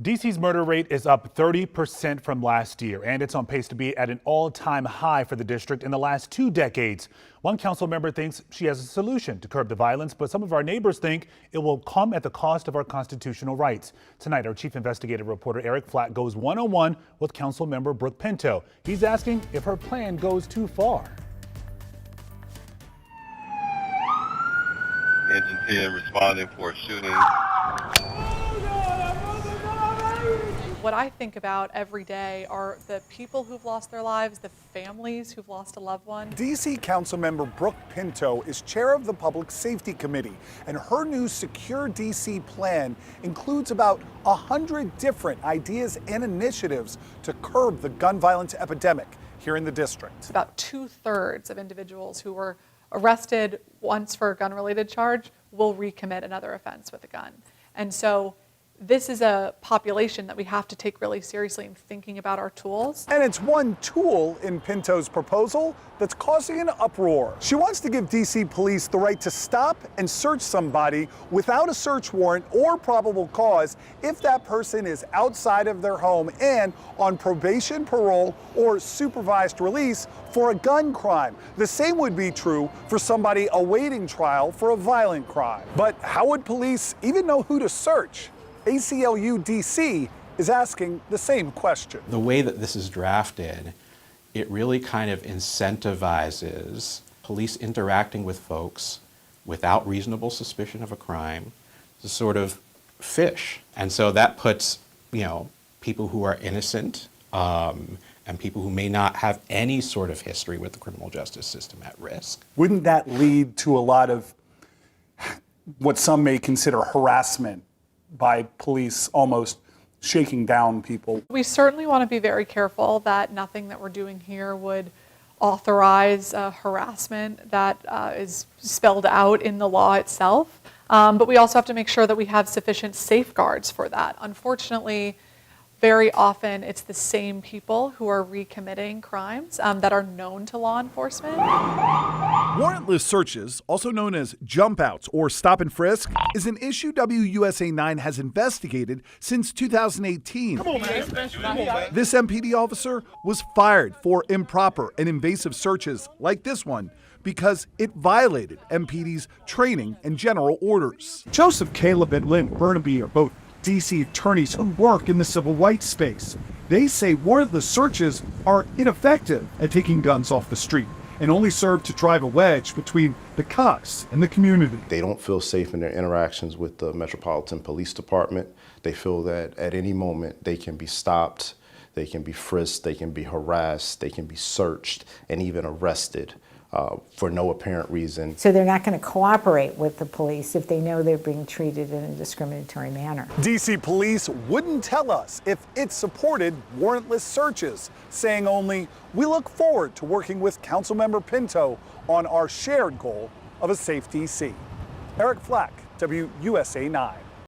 DC's murder rate is up 30% from last year, and it's on pace to be at an all-time high for the district in the last 2 decades. One council member thinks she has a solution to curb the violence, but some of our neighbors think it will come at the cost of our constitutional rights. Tonight, our chief investigative reporter Eric Flack goes one-on-one with Councilmember Brooke Pinto. He's asking if her plan goes too far. Engine 10 responding for a shooting. What I think about every day are the people who've lost their lives, the families who've lost a loved one. DC Councilmember Brooke Pinto is chair of the Public Safety Committee, and her new Secure DC plan includes about 100 different ideas and initiatives to curb the gun violence epidemic here in the district. About 2/3 of individuals who were arrested once for a gun-related charge will recommit another offense with a gun. And so this is a population that we have to take really seriously in thinking about our tools. And it's one tool in Pinto's proposal that's causing an uproar. She wants to give DC police the right to stop and search somebody without a search warrant or probable cause if that person is outside of their home and on probation, parole, or supervised release for a gun crime. The same would be true for somebody awaiting trial for a violent crime. But how would police even know who to search? ACLU DC is asking the same question. The way that this is drafted, it really kind of incentivizes police interacting with folks without reasonable suspicion of a crime to sort of fish. And so that puts, people who are innocent and people who may not have any sort of history with the criminal justice system at risk. Wouldn't that lead to a lot of what some may consider harassment by police, almost shaking down people? We certainly want to be very careful that nothing that we're doing here would authorize harassment that is spelled out in the law itself. But we also have to make sure that we have sufficient safeguards for that. Unfortunately, very often it's the same people who are recommitting crimes that are known to law enforcement. Warrantless searches, also known as jump outs or stop and frisk, is an issue WUSA 9 has investigated since 2018. This MPD officer was fired for improper and invasive searches like this one because it violated MPD's training and general orders. Joseph Caleb and Lynn Burnaby are both DC attorneys who work in the civil rights space. They say warrantless searches are ineffective at taking guns off the street and only serve to drive a wedge between the cops and the community. They don't feel safe in their interactions with the Metropolitan Police Department. They feel that at any moment they can be stopped, they can be frisked, they can be harassed, they can be searched, and even arrested for no apparent reason. So they're not going to cooperate with the police if they know they're being treated in a discriminatory manner. DC police wouldn't tell us if it supported warrantless searches, saying only, "We look forward to working with Councilmember Pinto on our shared goal of a safe DC." Eric Flack, WUSA 9.